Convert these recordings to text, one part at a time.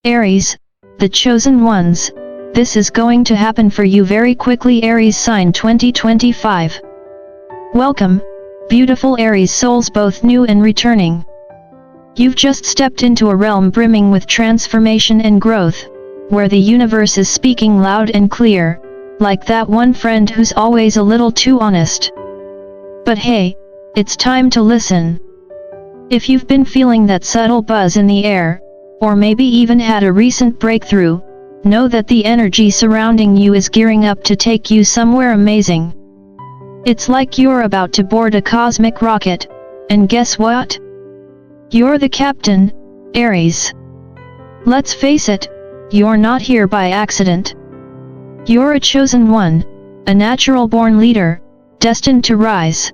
Aries, the chosen ones, this is going to happen for you very quickly. Aries sign 2025. Welcome, beautiful Aries souls, both new and returning. You've just stepped into a realm brimming with transformation and growth, where the universe is speaking loud and clear, like that one friend who's always a little too honest. But hey, it's time to listen. If you've been feeling that subtle buzz in the air, or maybe even had a recent breakthrough, know that the energy surrounding you is gearing up to take you somewhere amazing. It's like you're about to board a cosmic rocket, and guess what? You're the captain, Aries. Let's face it, you're not here by accident. You're a chosen one, a natural-born leader, destined to rise.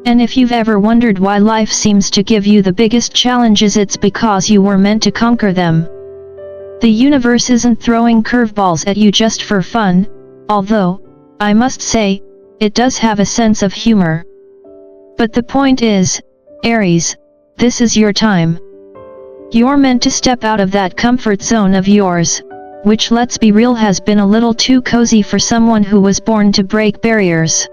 And if you've ever wondered why life seems to give you the biggest challenges, it's because you were meant to conquer them. The universe isn't throwing curveballs at you just for fun, although, I must say, it does have a sense of humor. But the point is, Aries, this is your time. You're meant to step out of that comfort zone of yours, which, let's be real, has been a little too cozy for someone who was born to break barriers.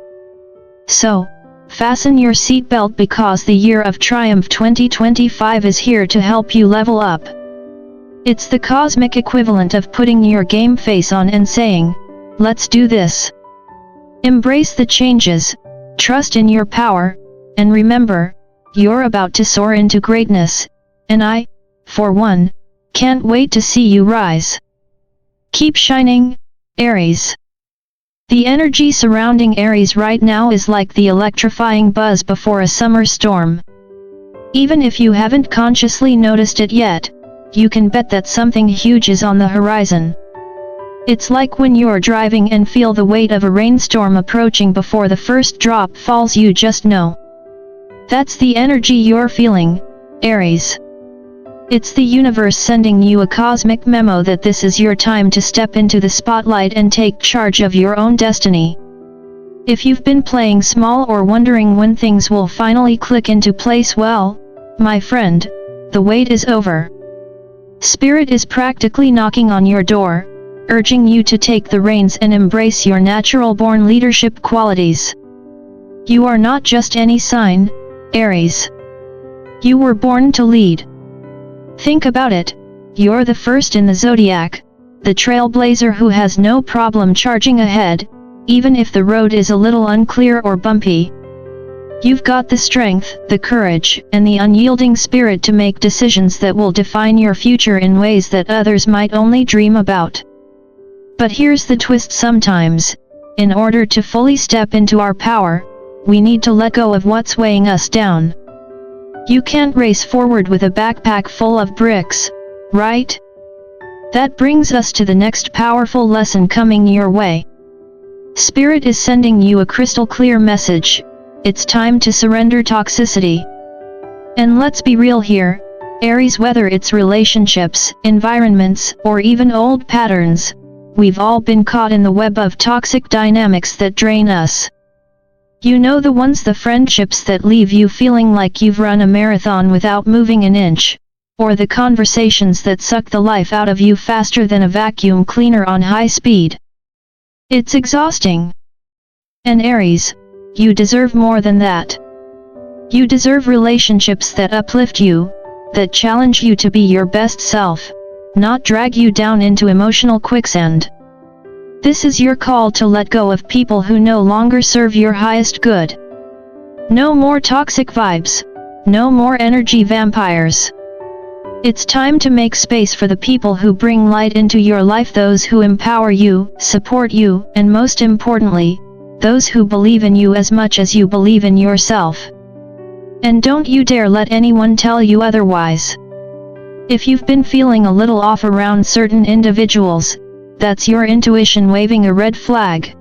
So, fasten your seatbelt, because the year of triumph 2025 is here to help you level up. It's the cosmic equivalent of putting your game face on and saying, let's do this. Embrace the changes, trust in your power, and remember, you're about to soar into greatness, and I, for one, can't wait to see you rise. Keep shining, Aries. The energy surrounding Aries right now is like the electrifying buzz before a summer storm. Even if you haven't consciously noticed it yet, you can bet that something huge is on the horizon. It's like when you're driving and feel the weight of a rainstorm approaching before the first drop falls. You just know. That's the energy you're feeling, Aries. It's the universe sending you a cosmic memo that this is your time to step into the spotlight and take charge of your own destiny. If you've been playing small or wondering when things will finally click into place, well, my friend, the wait is over. Spirit is practically knocking on your door, urging you to take the reins and embrace your natural-born leadership qualities. You are not just any sign, Aries. You were born to lead. Think about it, you're the first in the Zodiac, the trailblazer who has no problem charging ahead, even if the road is a little unclear or bumpy. You've got the strength, the courage, and the unyielding spirit to make decisions that will define your future in ways that others might only dream about. But here's the twist: sometimes, in order to fully step into our power, we need to let go of what's weighing us down. You can't race forward with a backpack full of bricks, right? That brings us to the next powerful lesson coming your way. Spirit is sending you a crystal clear message. It's time to surrender toxicity. And let's be real here, Aries, whether it's relationships, environments, or even old patterns, we've all been caught in the web of toxic dynamics that drain us. You know, the ones, the friendships that leave you feeling like you've run a marathon without moving an inch, or the conversations that suck the life out of you faster than a vacuum cleaner on high speed. It's exhausting. And Aries, you deserve more than that. You deserve relationships that uplift you, that challenge you to be your best self, not drag you down into emotional quicksand. This is your call to let go of people who no longer serve your highest good. No more toxic vibes, no more energy vampires. It's time to make space for the people who bring light into your life, those who empower you, support you, and most importantly, those who believe in you as much as you believe in yourself. And don't you dare let anyone tell you otherwise. If you've been feeling a little off around certain individuals, that's your intuition waving a red flag.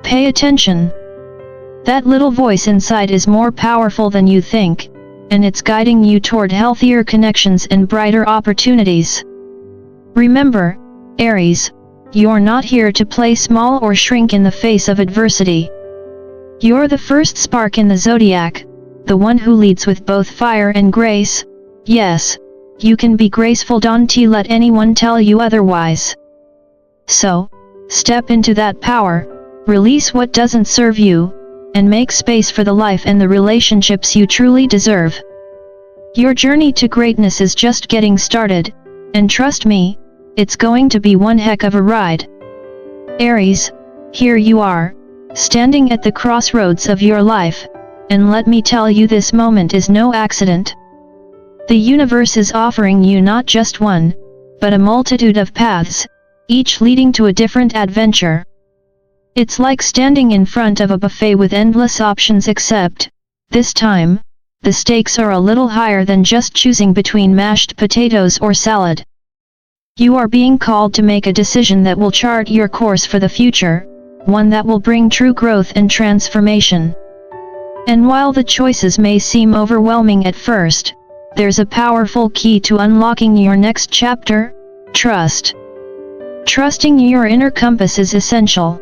Pay attention. That little voice inside is more powerful than you think, and it's guiding you toward healthier connections and brighter opportunities. Remember, Aries, you're not here to play small or shrink in the face of adversity. You're the first spark in the Zodiac, the one who leads with both fire and grace. Yes, you can be graceful, don't let anyone tell you otherwise. So, step into that power, release what doesn't serve you, and make space for the life and the relationships you truly deserve. Your journey to greatness is just getting started, and trust me, it's going to be one heck of a ride. Aries, here you are, standing at the crossroads of your life, and let me tell you, this moment is no accident. The universe is offering you not just one, but a multitude of paths, each leading to a different adventure. It's like standing in front of a buffet with endless options, except, this time, the stakes are a little higher than just choosing between mashed potatoes or salad. You are being called to make a decision that will chart your course for the future, one that will bring true growth and transformation. And while the choices may seem overwhelming at first, there's a powerful key to unlocking your next chapter: trust. Trusting your inner compass is essential.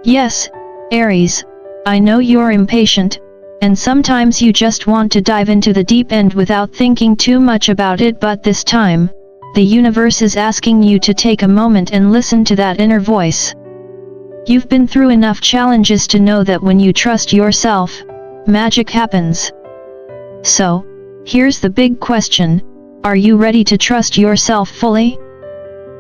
Yes, Aries, I know you're impatient, and sometimes you just want to dive into the deep end without thinking too much about it, but this time, the universe is asking you to take a moment and listen to that inner voice. You've been through enough challenges to know that when you trust yourself, magic happens. So, here's the big question: are you ready to trust yourself fully?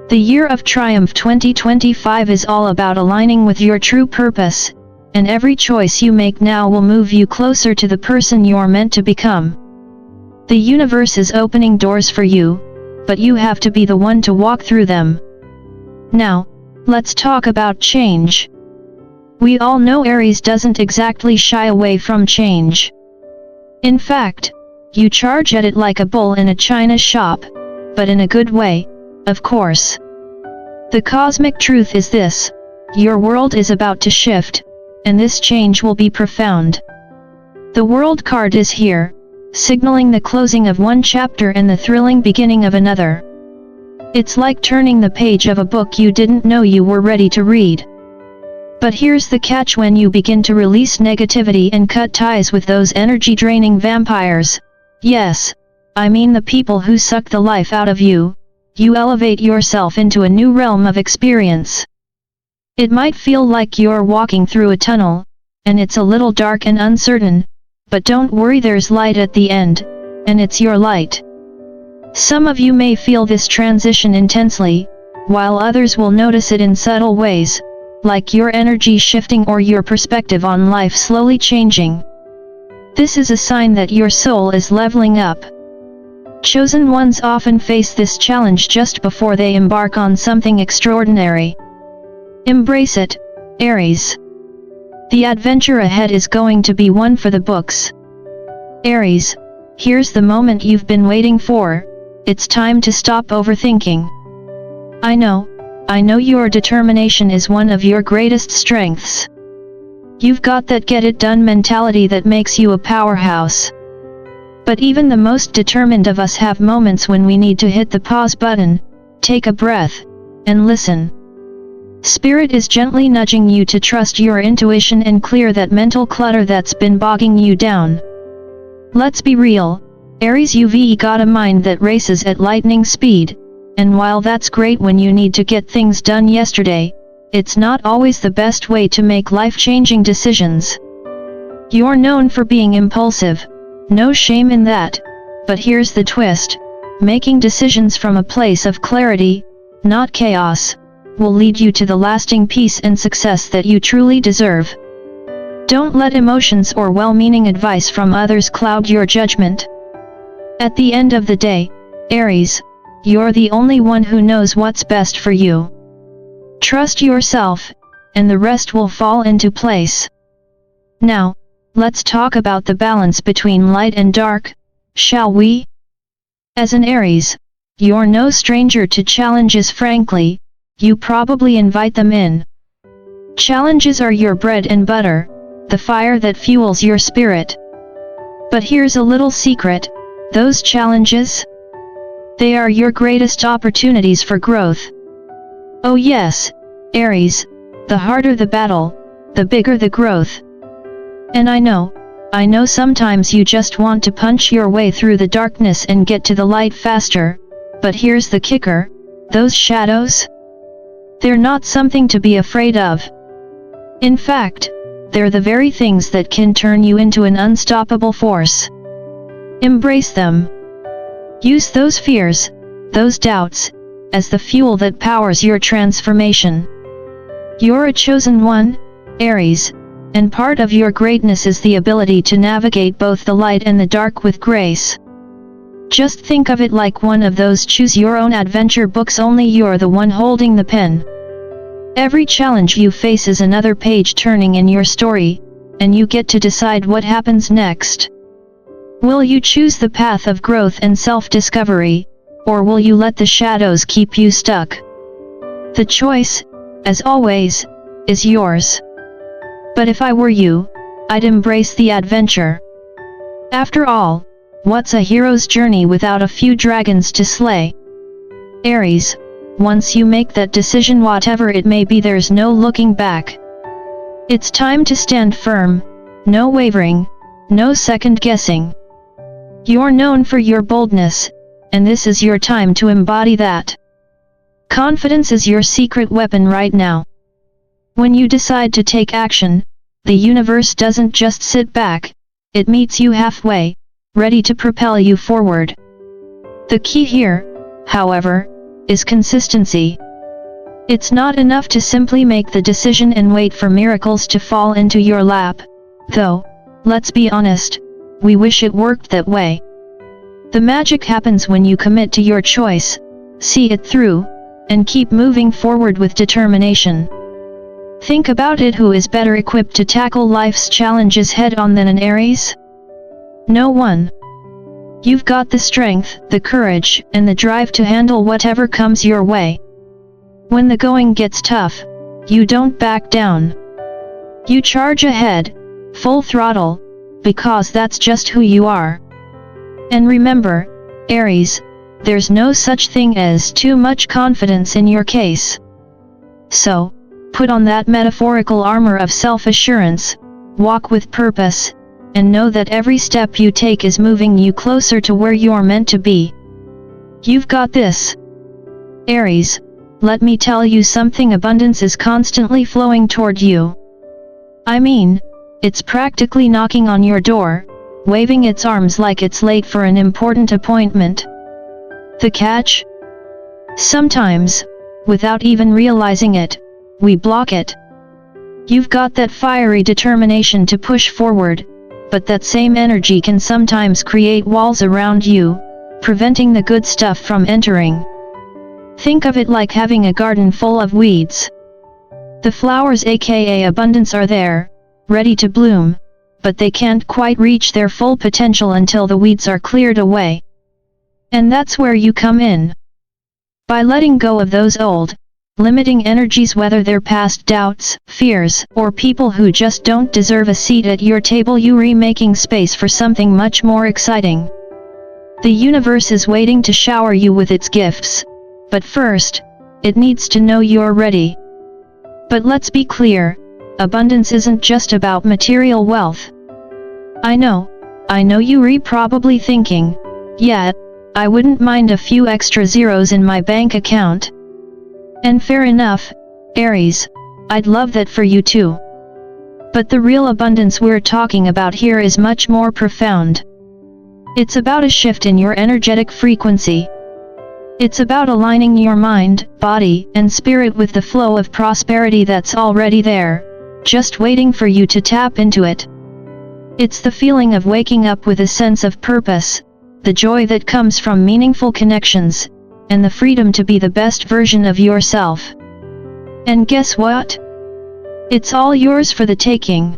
The year of triumph 2025 is all about aligning with your true purpose, and every choice you make now will move you closer to the person you're meant to become. The universe is opening doors for you, but you have to be the one to walk through them. Now, let's talk about change. We all know Aries doesn't exactly shy away from change. In fact, you charge at it like a bull in a china shop, but in a good way, of course. The cosmic truth is this: your world is about to shift, and this change will be profound. The World card is here, signaling the closing of one chapter and the thrilling beginning of another. It's like turning the page of a book you didn't know you were ready to read. But here's the catch: when you begin to release negativity and cut ties with those energy-draining vampires, yes, I mean the people who suck the life out of you, you elevate yourself into a new realm of experience. It might feel like you're walking through a tunnel, and it's a little dark and uncertain, but don't worry, there's light at the end, and it's your light. Some of you may feel this transition intensely, while others will notice it in subtle ways, like your energy shifting or your perspective on life slowly changing. This is a sign that your soul is leveling up. Chosen ones often face this challenge just before they embark on something extraordinary. Embrace it, Aries. The adventure ahead is going to be one for the books. Aries, here's the moment you've been waiting for: it's time to stop overthinking. I know your determination is one of your greatest strengths. You've got that get-it-done mentality that makes you a powerhouse. But even the most determined of us have moments when we need to hit the pause button, take a breath, and listen. Spirit is gently nudging you to trust your intuition and clear that mental clutter that's been bogging you down. Let's be real, Aries, you've got a mind that races at lightning speed, and while that's great when you need to get things done yesterday, it's not always the best way to make life-changing decisions. You're known for being impulsive, no shame in that, but here's the twist: making decisions from a place of clarity, not chaos, will lead you to the lasting peace and success that you truly deserve. Don't let emotions or well-meaning advice from others cloud your judgment. At the end of the day, Aries, you're the only one who knows what's best for you. Trust yourself, and the rest will fall into place. Now, let's talk about the balance between light and dark, shall we? As an Aries, you're no stranger to challenges. Frankly, you probably invite them in. Challenges are your bread and butter, the fire that fuels your spirit. But here's a little secret: those challenges? They are your greatest opportunities for growth. Oh yes, Aries, the harder the battle, the bigger the growth. And I know, I know sometimes you just want to punch your way through the darkness and get to the light faster, but here's the kicker, those shadows? They're not something to be afraid of. In fact, they're the very things that can turn you into an unstoppable force. Embrace them. Use those fears, those doubts, as the fuel that powers your transformation. You're a chosen one, Aries, and part of your greatness is the ability to navigate both the light and the dark with grace. Just think of it like one of those choose-your-own-adventure books, only you're the one holding the pen. Every challenge you face is another page turning in your story, and you get to decide what happens next. Will you choose the path of growth and self-discovery, or will you let the shadows keep you stuck? The choice, as always, is yours. But if I were you, I'd embrace the adventure. After all, what's a hero's journey without a few dragons to slay? Aries, once you make that decision, whatever it may be, there's no looking back. It's time to stand firm, no wavering, no second guessing. You're known for your boldness, and this is your time to embody that. Confidence is your secret weapon right now. When you decide to take action, the universe doesn't just sit back, it meets you halfway, ready to propel you forward. The key here, however, is consistency. It's not enough to simply make the decision and wait for miracles to fall into your lap, though, let's be honest, we wish it worked that way. The magic happens when you commit to your choice, see it through, and keep moving forward with determination. Think about it, who is better equipped to tackle life's challenges head-on than an Aries? No one. You've got the strength, the courage, and the drive to handle whatever comes your way. When the going gets tough, you don't back down. You charge ahead, full throttle, because that's just who you are. And remember, Aries, there's no such thing as too much confidence in your case. So, put on that metaphorical armor of self-assurance, walk with purpose, and know that every step you take is moving you closer to where you're meant to be. You've got this. Aries, let me tell you something, abundance is constantly flowing toward you. I mean, it's practically knocking on your door, waving its arms like it's late for an important appointment. The catch? Sometimes, without even realizing it, we block it. You've got that fiery determination to push forward, but that same energy can sometimes create walls around you, preventing the good stuff from entering. Think of it like having a garden full of weeds. The flowers, aka abundance, are there, ready to bloom, but they can't quite reach their full potential until the weeds are cleared away. And that's where you come in. By letting go of those old, limiting energies, whether they're past doubts, fears, or people who just don't deserve a seat at your table, you're remaking space for something much more exciting. The universe is waiting to shower you with its gifts, but first, it needs to know you're ready. But let's be clear, abundance isn't just about material wealth. I know you're probably thinking, yeah, I wouldn't mind a few extra zeros in my bank account. And fair enough, Aries, I'd love that for you too. But the real abundance we're talking about here is much more profound. It's about a shift in your energetic frequency. It's about aligning your mind, body, and spirit with the flow of prosperity that's already there, just waiting for you to tap into it. It's the feeling of waking up with a sense of purpose, the joy that comes from meaningful connections, and the freedom to be the best version of yourself. And guess what? It's all yours for the taking.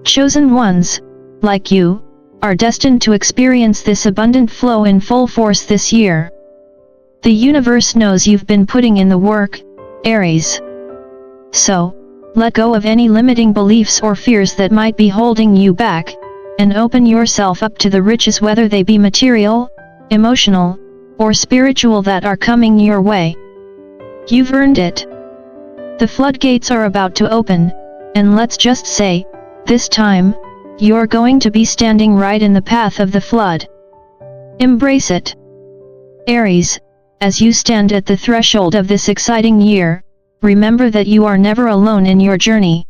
Chosen ones, like you, are destined to experience this abundant flow in full force this year. The universe knows you've been putting in the work, Aries. So, let go of any limiting beliefs or fears that might be holding you back, and open yourself up to the riches, whether they be material, emotional, or spiritual, that are coming your way. You've earned it. The floodgates are about to open, and let's just say, this time, you're going to be standing right in the path of the flood. Embrace it. Aries, as you stand at the threshold of this exciting year, remember that you are never alone in your journey.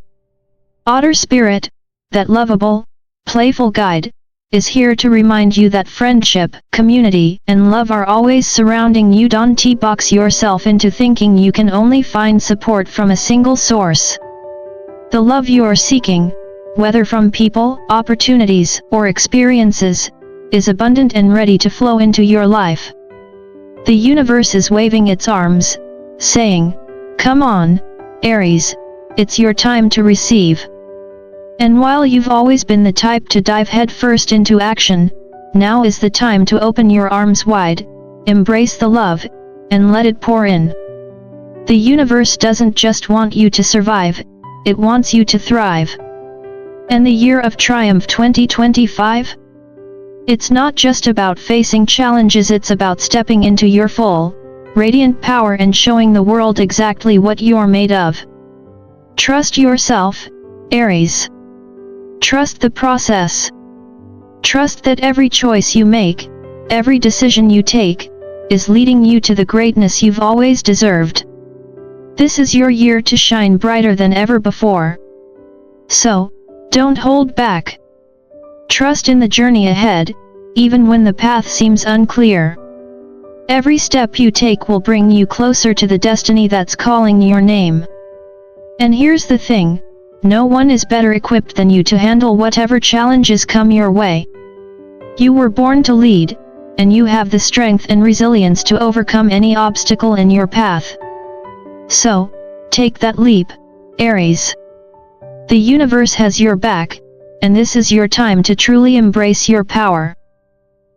Otter Spirit, that lovable, playful guide, is here to remind you that friendship, community, and love are always surrounding you. Don't box yourself into thinking you can only find support from a single source. The love you are seeking, whether from people, opportunities, or experiences, is abundant and ready to flow into your life. The universe is waving its arms, saying, "Come on, Aries, it's your time to receive." And while you've always been the type to dive headfirst into action, now is the time to open your arms wide, embrace the love, and let it pour in. The universe doesn't just want you to survive, it wants you to thrive. And the year of triumph 2025? It's not just about facing challenges, it's about stepping into your full, radiant power and showing the world exactly what you're made of. Trust yourself, Aries. Trust the process. Trust that every choice you make, every decision you take, is leading you to the greatness you've always deserved. This is your year to shine brighter than ever before. So, don't hold back. Trust in the journey ahead, even when the path seems unclear. Every step you take will bring you closer to the destiny that's calling your name. And here's the thing. No one is better equipped than you to handle whatever challenges come your way. You were born to lead, and you have the strength and resilience to overcome any obstacle in your path. So, take that leap, Aries. The universe has your back, and this is your time to truly embrace your power.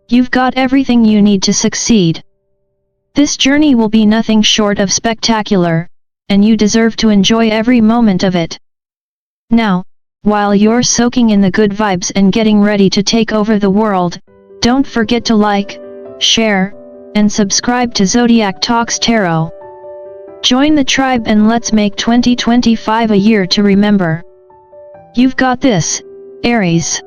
You've got everything you need to succeed. This journey will be nothing short of spectacular, and you deserve to enjoy every moment of it. Now, while you're soaking in the good vibes and getting ready to take over the world, don't forget to like, share, and subscribe to Zodiac Talks Tarot. Join the tribe and let's make 2025 a year to remember. You've got this, Aries.